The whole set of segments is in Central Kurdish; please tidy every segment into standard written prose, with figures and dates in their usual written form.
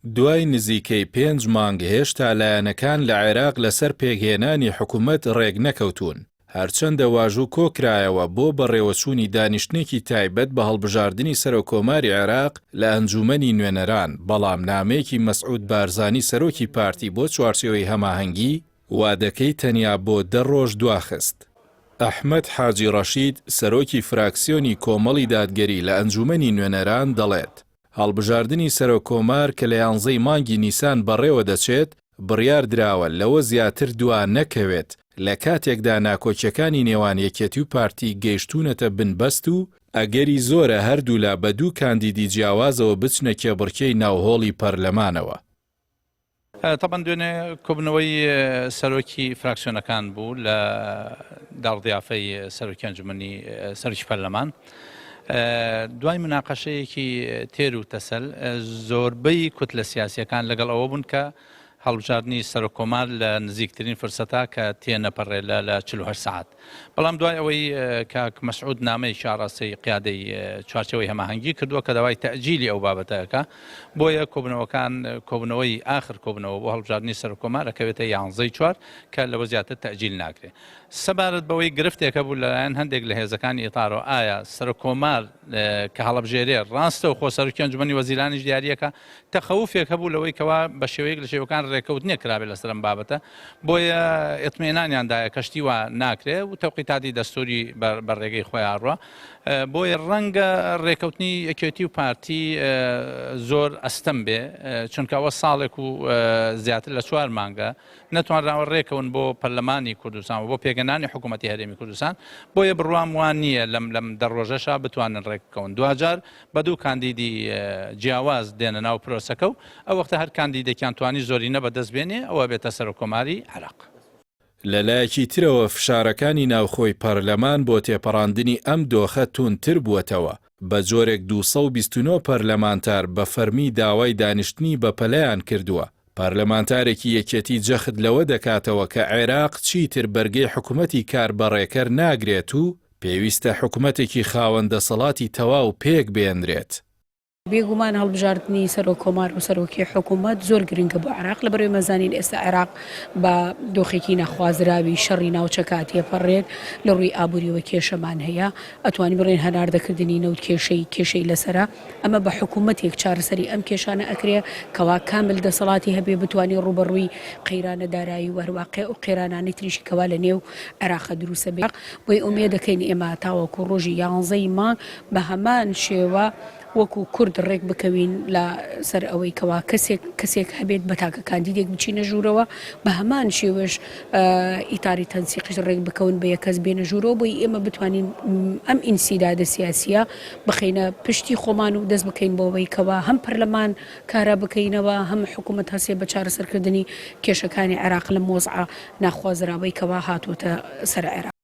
دوای نزیکەی 5 مانگ هێشتا لایەنەکان لە عێراق لەسەر پێگهێنانی حکوومەت ڕێک نەکەوتون. هەرچەندە واژوو کۆکرایەوە بۆ بەڕێوەچوونی دانیشتنێکی تایبەت بە هەڵبژاردننی سەرۆکۆماری عێراق لە ئەنجومەنی نوێنەران، بەڵام نامەیەکی مەسعود بارزانی سەرۆکی پارتی بۆ چوارچێوەی هەماهەنگی وادەکەی تەنیا بۆ 10 ڕۆژ دواخست. ئەحمەد حاجی ڕەشید سەرۆکی فراکسیۆنی کۆمەڵی دادگەری لە ئەنجومەنی نوێنەران دەڵێت هەڵبژاردننی سەرۆکۆمار کە لە 11 مانگی نیسان بەڕێوە دەچێت بڕیار دراوە لەوە زیاتر دوا نەکەوێت لە کاتێکدا ناکۆچیەکانی نێوان یەکێتی و پارتی گەیشتوونەتە بنبەست و ئەگەری زۆرە هەردوو لا بە 2 کاندیدی جیاوازەوە بچنە کێبڕکەی ناوهۆڵی پەرلەمانەوە. طبعا دوێنێ کۆبنەوەی سەرۆکی فراکسیۆنەکان بوو لە داڵضیافەی سەرۆکی ئەنجومەنی سەرۆکی پەرلەمان، دوای مناقەشەیەکی تێر و تەسەل زۆربەی کتلە سیاسیەکان لەگەڵ ئەوە بوون کە هەڵبژاردننی سەرۆکۆمار لە نزیکترین فرسەتا کە تێنەپەڕێ لە 48 ساعت. بەڵام دوای ئەوەی کاک مەسعود نامەی شاڕاستەی قیادەی چوارچێوەی هەماهەنگی کردووە کە داوای تەعجیلی ئەو بابەتەکە، بۆیە کۆبنەوەی ئاخر کۆبنەوە بۆ هەڵبژاردننی سەرۆکۆمار ئەکەوێتە 11/4 کە لەوە زیاتر تەعجیل ناکرێت. سەبارەت بەوەی گرفتێکە بوو لەلایەن هەندێک لە هێزەکانی ئیتارەوە ئایا سەرۆکۆمار کە هەڵبژێرێ ڕاستە و خۆ سەرۆکی ئەنجومەنی وەزیرانیش دیاریەکە، تەخەوفێک هەبوو لەوەی کەوا بە شێوەیەک لە شێوەکان ڕێکەوتنێک کرابێت لەسەر ئەم بابەتە، بۆیە ئێتمێنانیاندایە کەشتی وا ناکرێت و تەوقیتاتی دەستوری بە ڕێگەی خۆیان ڕوە، بۆیە ڕەنگە ڕێکەوتنی یەکێتی و پارتی زۆر ئەستەم بێ، چونکە ئەوە ساڵێک و زیاتر لە 4 مانگە نەتوانراوە ڕێکەون بۆ پەرلەمانی کوردستان و بۆ پێگەنانی حکوومەتی هەرێمی کوردستان، بۆیە بڕوام وان نییە لەم 10 ڕۆژەشا بتوانن ڕێکەون. دوجار بە 2 کاندیدی جیاواز دێنە ناو پرۆسەکە و ئەو وەختە هەر کاندیدێکیان توانی زۆرینە بەدەست بێنێ ئەوە بێتە سەرۆکۆماری عێراق. لەلایەکی ترەوە فشارەکانی ناوخۆی پەرلەمان بۆ تێپەڕاندنی ئەم دۆخە تونتر بووەتەوە. بە جۆرێک 229 پەرلەمانتار بە فەرمی داوای دانیشتنی بە پەلەیان کردووە. پارلەمانتارێکی یەکێتی جەخت لەوە دەکاتەوە کە عێراق چیتر بەرگەی حکوومەتی کار بەڕێکەر ناگرێت و پێویستە حکوومەتێکی خاوەندەسەڵاتی تەواو پێک بێنرێت. بێگومان هەڵبژاردننی سەرۆکۆمار و سەرۆکی حکوومەت زۆر گرنگە بۆ عێراق، لەبەرەوەی مەزانین ئێستا عێراق بە دۆخێکی نەخوازراوی شەڕی ناوچەکە تێپەڕێت، لە ڕووی ئابووریەوە کێشەمان هەیە، ئەتوانی بڕێن هەناردەکردنی نەوت کێشەی لەسرە، ئەمە بە حکوومەتێک چارەسەری ئەم کێشانە ئەکرێ کەوا کامل دەسەڵاتی هەبێ بتوانانی ڕوبەڕووی قەیرانە دارایی وەرواقع و قێرانانی تریشی کەوا لە نێو عێراقە دروستە بێت. بۆی ئومێد دەکەین ئێمە تاوەکو ڕۆژی 11 مانگ بە هەمان شێوە وەکو کورد ڕێک بکەوین لە سەر ئەوەی کەوا کەسێک هەبێت بە تاکە کاندیدێک بچینە ژوورەوە، بە هەمان شێوەش ئیتاری تەنسیقیش ڕێک بکەون بە یەکەس بێنە ژوورەوە، بۆی ئێمە بتوانین ئەم ئینسیدادە سیاسیە بخینە پشتی خۆمان و دەست بکەین بۆەوەی کەوا هەم پەرلەمان کارە بکەینەوە، هەم حکوومەت هەسێ بە چارەسەرکردنی کێشەکانی عێراق لە مۆزعە ناخوازراوەی کەوا هاتوۆتە سەر عێراق.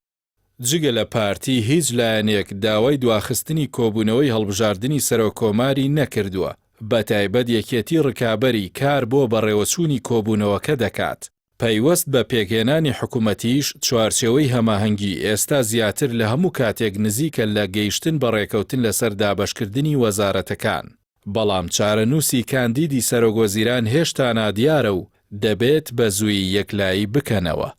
جگە لە پارتی هیچ لایەنێک داوای دواخستنی کۆبوونەوەی هەڵبژاردننی سەرۆکۆماری نەکردووە، بە تایبەت یەکێتی ڕکابەری کار بۆ بەڕێوەچوونی کۆبوونەوەکە دەکات. پەیوەست بە پێکهێنانی حکوومەتیش چوارچێوەی هەماهەنگی ئێستا زیاتر لە هەموو کاتێک نزیکە لە گەیشتن بە ڕێکەوتن لەسەر دابەشکردنی وەزارەتەکان. بەڵام چارەنووسی کاندیدی سەرۆکوەزیران هێشتا نادیارە و دەبێت بە زووی یەکلایی بکەنەوە.